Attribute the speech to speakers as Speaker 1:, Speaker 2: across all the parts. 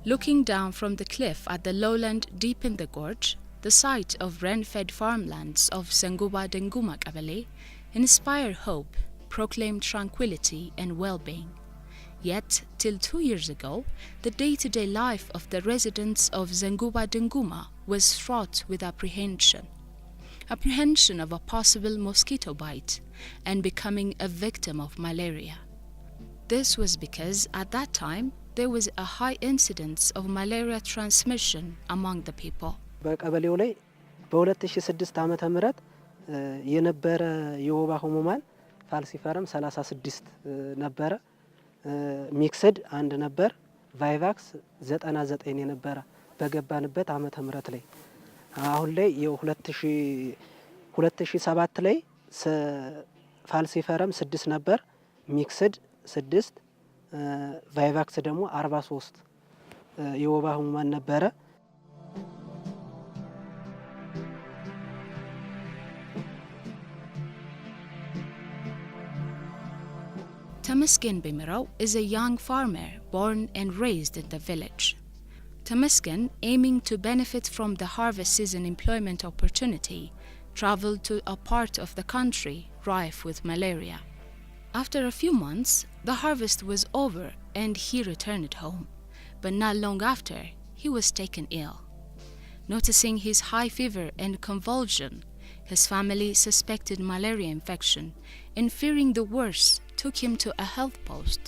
Speaker 1: Looking down from the cliff at the lowland deep in the gorge, the sight of rain-fed farmlands of Zanguba Denguma Kabale inspired hope, proclaimed tranquility and well-being. Yet, till 2 years ago, the day-to-day life of the residents of Zanguba Denguma was fraught with apprehension of a possible mosquito bite and becoming a victim of malaria. This was because at that time there was a high incidence of malaria transmission among the people.
Speaker 2: በቀበሌው ላይ በ2006 ዓመተ ምህረት የነበረ የወባ ህሙማን ፋልሲፈረም 36 ነበረ ሚክስድ አንድ ነበር ቫይቫክስ 99 የነበረ በገባንበት ዓመተ ምህረት ላይ አሁን ላይ የ2007 ላይ ፋልሲፈረም 6 ነበር ሚክስድ 6 ቫይቫክስ ደግሞ 43 የወባ ህሙማን ነበረ
Speaker 1: Temesgen Bimirao is a young farmer born and raised in the village. Temesgen, aiming to benefit from the harvest season employment opportunity, traveled to a part of the country rife with malaria. After a few months, the harvest was over and he returned home. But not long after, he was taken ill. Noticing his high fever and convulsion, his family suspected malaria infection and fearing the worst, took him to a health post.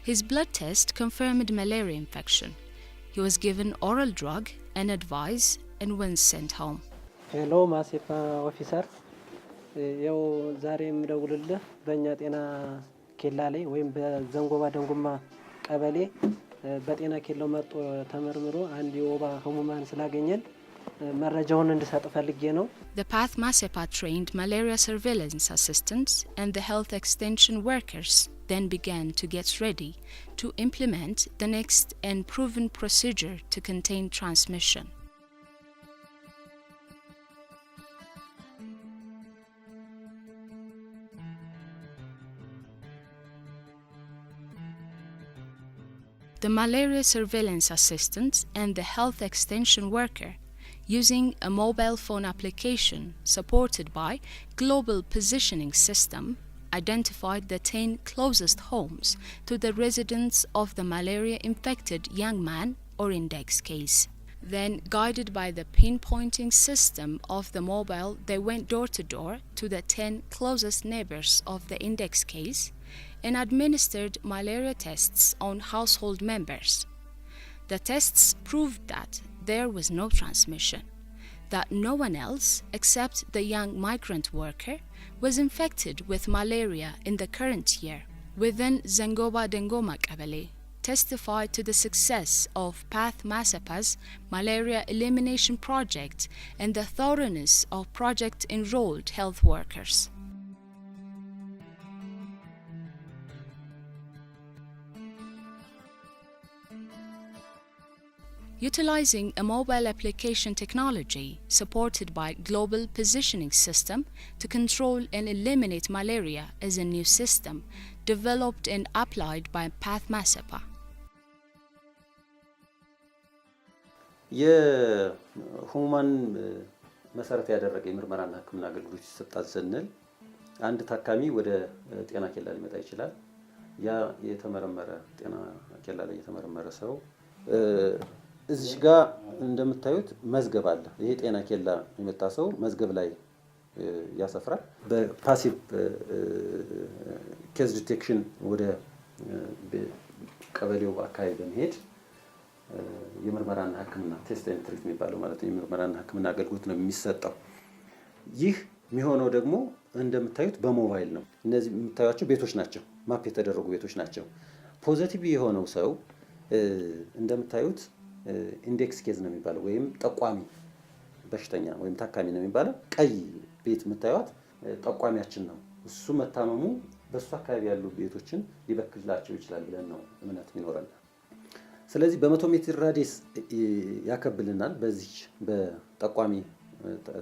Speaker 1: His blood test confirmed malaria infection. He was given oral drug and advice and was sent home.
Speaker 2: Hello, MACEPA officer. ያው ዛሬ የምደውልልህ በእኛ ጤና ኬላ ላይ ወይም በዘንጎባ ደንጉማ ቀበሌ በጤና ኬላው መጥቶ ተመርምሮ አንድ የወባ ህሙማን ስላገኘን መረጃውን እንድሰጥ ፈልጌ ነው
Speaker 1: The PATH-MACEPA trained malaria surveillance assistants and the health extension workers then began to get ready to implement the next and proven procedure to contain transmission. The malaria surveillance assistant and the health extension worker, using a mobile phone application supported by global positioning system, identified the 10 closest homes to the residence of the malaria-infected young man or index case. Then, guided by the pinpointing system of the mobile, they went door to door to the 10 closest neighbors of the index case and administered malaria tests on household members. The tests proved that there was no transmission, that no one else except the young migrant worker was infected with malaria in the current year. Within Zangoba Dengoma Kabale, testified to the success of PATH-MACEPA's malaria elimination project and the thoroughness of project-enrolled health workers. Utilizing a mobile application technology supported by global positioning system to control and eliminate malaria is a new system developed and applied by PATH-MACEPA.
Speaker 3: የሁማን መሰረት ያደረገ የምርመራና ህክምና አገልግሎት ይሰጣል ስንል አንድ ታካሚ ወደ ጤና ኬላ ሊመጣ ይችላል ያ የተመረመረ ጤና ኬላ ላይ የተመረመረ ሰው እዚህ ጋር እንደምታዩት መዝገብ አለ ይሄ ጤና ኬላ የመጣ ሰው መዝገብ ላይ ያሰፍራል በፓሲቭ ኬዝ ዲቴክሽን ወደ ቀበሌው አካባቢ በመሄድ የምርመራና ህክምና ቴስት ኤንድ ትሪት የሚባለው ማለት ነው የምርመራና ህክምና አገልግሎት ነው የሚሰጠው ይህ የሚሆነው ደግሞ እንደምታዩት በሞባይል ነው እነዚህ የምታዩቸው ቤቶች ናቸው ማፕ የተደረጉ ቤቶች ናቸው ፖዚቲቭ የሆነው ሰው እንደምታዩት ኢንዴክስ ኬዝ ነው የሚባለው ወይም ጠቋሚ በሽተኛ ወይም ታካሚ ነው የሚባለው ቀይ ቤት የምታዩት ጠቋሚያችን ነው እሱ መታመሙ በሱ አካባቢ ያሉ ቤቶችን ሊበክላቸው ይችላል ብለን ነው እምነት የሚኖርና ስለዚህ በ100 ሜትር ራዲየስ ያከብልናል በዚህ በጠቋሚ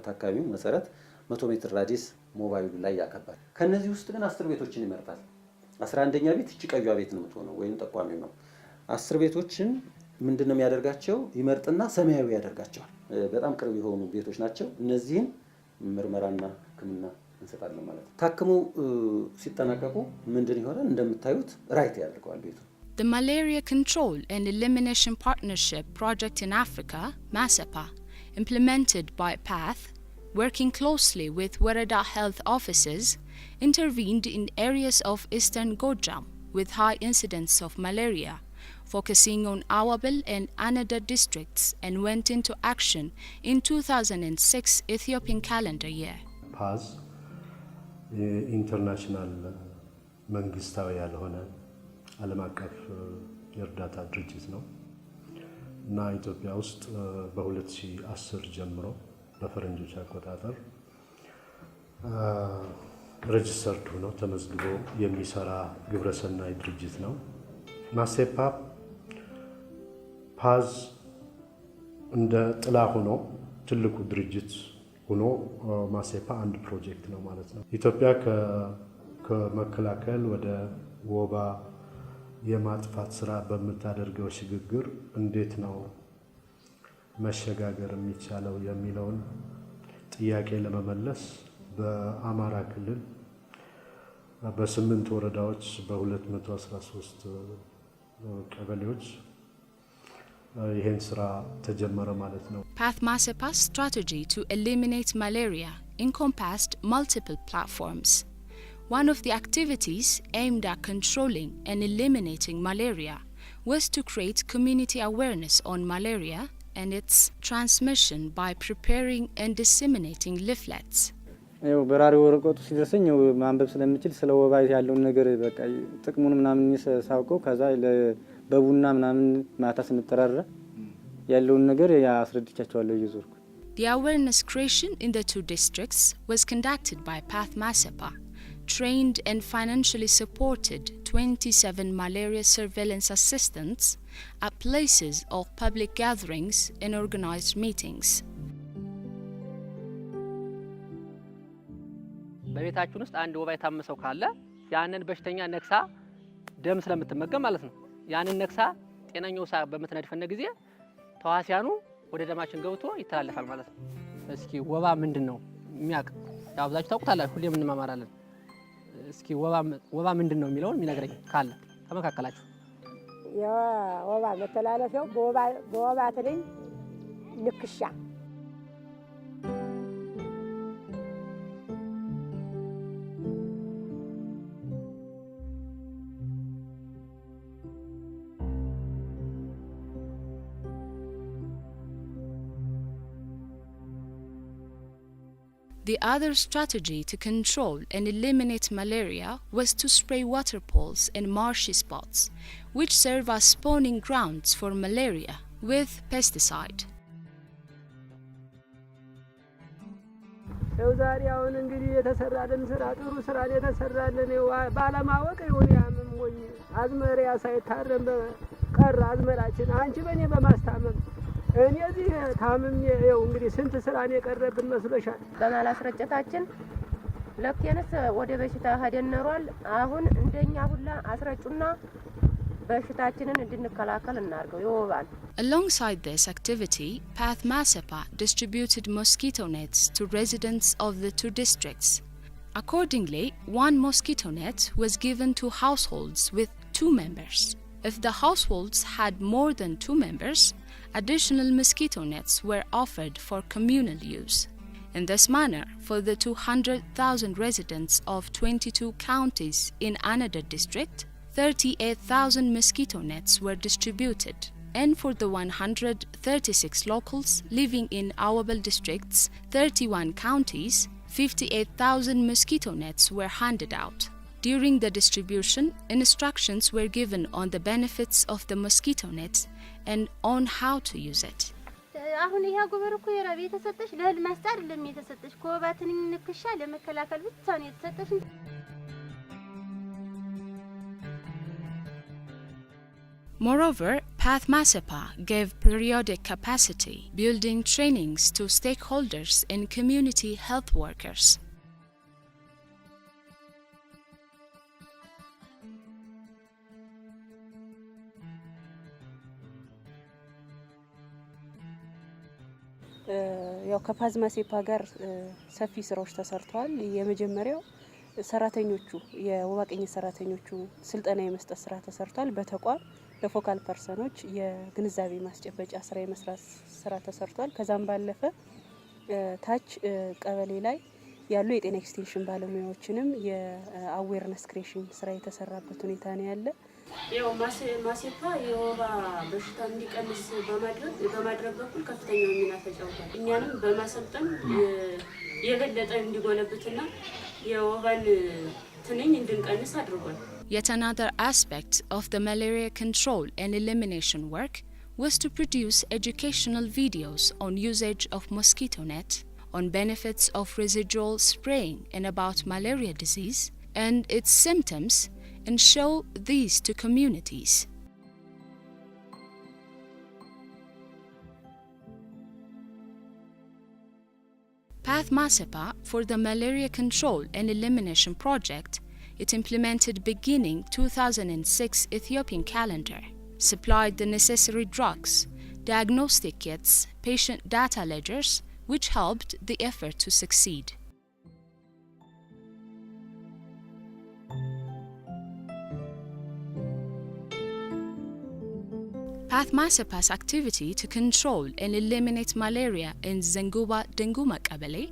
Speaker 3: ታካሚው መሰረት 100 ሜትር ራዲየስ ሞባይሉ ላይ ያከባል ከነዚህ ውስጥ ግን 10 ቤቶችን ይመርጣል 11ኛ ቤት እቺ ቀዩዋ ቤት ነው የምትሆነው ወይም ጠቋሚው ነው 10 ቤቶችን ምንድነው የሚያደርጋቸው? ይመርጥና ሰማያዊ ያደርጋቸዋል። በጣም ቅርብ የሆኑ ቤቶች ናቸው። እነዚህን ምርመራና ሕክምና እንሰጣለን ማለት ነው። ታክሙ ሲጠናቀቁ ምንድን ይሆናል? እንደምታዩት ራይት ያደርገዋል ቤቱ።
Speaker 1: The Malaria Control and Elimination Partnership Project in Africa, MACEPA, implemented by PATH, working closely with Warada health offices, intervened in areas of Eastern Gojjam with high incidence of malaria, focusing on Awabel and Anadar districts, and went into action in 2006 Ethiopian calendar year.
Speaker 4: PATH, international መንግስታዊ ያልሆነ ዓለም አቀፍ የእርዳታ ድርጅት ነው እና ኢትዮጵያ ውስጥ በ2010 ጀምሮ በፈረንጆች አቆጣጠር ሬጅስተርድ ሆኖ ተመዝግቦ የሚሰራ ግብረሰናይ ድርጅት ነው። ማሴፓ ፓዝ እንደ ጥላ ሆኖ ትልቁ ድርጅት ሆኖ ማሴፓ አንድ ፕሮጀክት ነው ማለት ነው። ኢትዮጵያ ከመከላከል ወደ ወባ የማጥፋት ስራ በምታደርገው ሽግግር እንዴት ነው መሸጋገር የሚቻለው የሚለውን ጥያቄ ለመመለስ በአማራ ክልል በ8 ወረዳዎች በ213 ቀበሌዎች ይሄን ስራ ተጀመረ ማለት ነው።
Speaker 1: PATH-MACEPA's strategy to eliminate malaria encompassed multiple platforms. One of the activities aimed at controlling and eliminating malaria was to create community awareness on malaria and its transmission by preparing and disseminating leaflets.
Speaker 5: በራሪ ወረቀቱ ሲደርሰኝ ማንበብ ስለምችል ስለ ወባ ያለውን ነገር በቃ ጥቅሙን ምናምን ሳውቀው ከዛ በቡና ምናምን ማታ ስንጠራራ ያለውን ነገር ያስረድቻቸዋለሁ እየዞርኩ።
Speaker 1: The awareness creation in the two districts was conducted by PATH-MACEPA, trained and financially supported 27 malaria surveillance assistants at places of public gatherings and organized meetings.
Speaker 2: በቤታችን ውስጥ አንድ ወባ የታመሰው ካለ ያንን በሽተኛ ነክሳ ደም ስለምትመገብ ማለት ነው። ያንን ነክሳ ጤናኛው ሳ በመተነድፈነ ጊዜ ተዋሲያኑ ወደ ደማችን ገብቶ ይተላለፋል ማለት ነው። እስኪ ወባ ምንድነው የሚያቅ አብዛችሁ ታውቁታላችሁ፣ ሁሌም እንማማራለን። እስኪ ወባ ምንድነው የሚለውን የሚነግረኝ ካለ ተመካከላችሁ።
Speaker 6: ወባ መተላለፊያው በወባ ትንኝ ንክሻ
Speaker 1: The other strategy to control and eliminate malaria was to spray water pools and marshy spots, which serve as spawning grounds for malaria, with pesticide.
Speaker 7: ዛሬ አሁን እንግዲህ የተሰራልን ስራ ጥሩ ስራ የተሰራልን ባለማወቅ ይሁን ያምን ሞኝ አዝመሪያ ሳይታረም ቀረ አዝመራችን አንቺ በኔ በማስታመም እኔ እዚህ ታምም ነው እንግዲህ ስንት ስራን የቀረብን መስሎሻል?
Speaker 6: በማላስረጨታችን ለከነስ ወደ በሽታ ሄደነሯል። አሁን እንደኛ ሁላ አስረጩና በሽታችንን እንድንከላከል እናርገው ይወባል።
Speaker 1: Alongside this activity, PATH-MACEPA distributed mosquito nets to residents of the two districts. Accordingly, one mosquito net was given to households with 2 members. If the households had more than 2 members, additional mosquito nets were offered for communal use. In this manner, for the 200,000 residents of 22 counties in Anadar district, 38,000 mosquito nets were distributed. And for the 136 locals living in Awabel district's 31 counties, 58,000 mosquito nets were handed out. During the distribution, instructions were given on the benefits of the mosquito net and on how to use it.
Speaker 8: አሁን ይሄ ጎበርኩ የራብ የተሰጠሽ ለህል ማስጣር ለሚተሰጠሽ ኮባትን ንክሻ ለመከላከል ብቻ ነው የተሰጠሽ።
Speaker 1: Moreover, PATH-MACEPA gave periodic capacity building trainings to stakeholders and community health workers.
Speaker 9: ያው ከፓዝ-ማሴፓ ጋር ሰፊ ስራዎች ተሰርተዋል። የመጀመሪያው ሰራተኞቹ የወባ ቅኝት ሰራተኞቹ ስልጠና የመስጠት ስራ ተሰርቷል። በተቋም ለፎካል ፐርሰኖች የግንዛቤ ማስጨበጫ ስራ የመስራት ስራ ተሰርቷል። ከዛም ባለፈ ታች ቀበሌ ላይ ያሉ የጤና ኤክስቴንሽን ባለሙያዎችንም የአዌርነስ ክሬሽን ስራ የተሰራበት ሁኔታ ነው ያለ።
Speaker 10: ያው ማሴፓ የወባ በሽታ እንዲቀንስ በማድረግ በኩል ከፍተኛ ሚና ተጫውቷል። እኛንም በማሰልጠን የበለጠ እንዲጎለብትና የወባን ትንኝ እንድንቀንስ አድርጓል።
Speaker 1: Yet another aspect of the malaria control and elimination work was to produce educational videos on usage of mosquito net, on benefits of residual spraying and about malaria disease and its symptoms, and show these to communities. PATH-MACEPA, for the malaria control and elimination project, it implemented beginning 2006 Ethiopian calendar, supplied the necessary drugs, diagnostic kits, patient data ledgers, which helped the effort to succeed. PATH-MACEPA's activity to control and eliminate malaria in Zenguba Denguma Kabele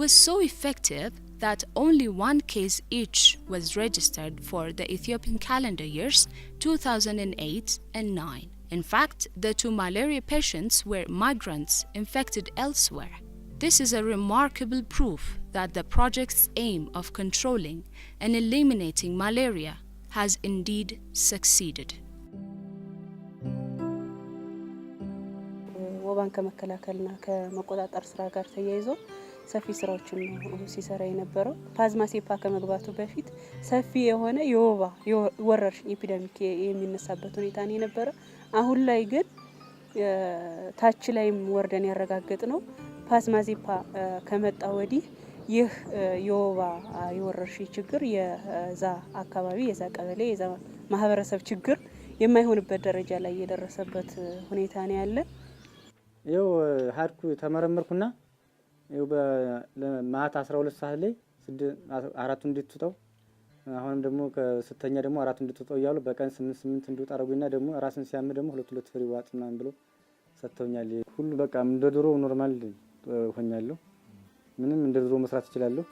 Speaker 1: was so effective that only one case each was registered for the Ethiopian calendar years 2008 and 9. In fact, the 2 malaria patients were migrants infected elsewhere. This is a remarkable proof that the project's aim of controlling and eliminating malaria has indeed succeeded.
Speaker 9: ወባን ከመከላከልና ከመቆጣጠር ስራ ጋር ተያይዞ ሰፊ ስራዎችን ነው ሲሰራ የነበረው። ፓዝ-ማሴፓ ከመግባቱ በፊት ሰፊ የሆነ የወባ ወረርሽኝ ኤፒደሚክ የሚነሳበት ሁኔታ ነው የነበረ። አሁን ላይ ግን ታች ላይም ወርደን ያረጋገጥ ነው ፓዝ-ማሴፓ ከመጣ ወዲህ ይህ የወባ የወረርሽኝ ችግር የዛ አካባቢ የዛ ቀበሌ የዛ ማህበረሰብ ችግር የማይሆንበት ደረጃ ላይ የደረሰበት ሁኔታ ነው ያለ።
Speaker 5: ይው ሀድኩ ተመረመርኩና ይው በማታ 12 ሰዓት ላይ 4 እንድትጠው አሁንም ደግሞ ከስተኛ ደግሞ 4 እንድትጠው ያሉ በቀን 8 እንድወጣ አረጉኝና ደግሞ ራስን ሲያም ደግሞ 2 ፍሬ ዋጥ ምናምን ብሎ ሰጥተውኛል። ሁሉ በቃ እንደ ድሮ ኖርማል ሆኛለሁ። ምንም እንደ ድሮ መስራት እችላለሁ።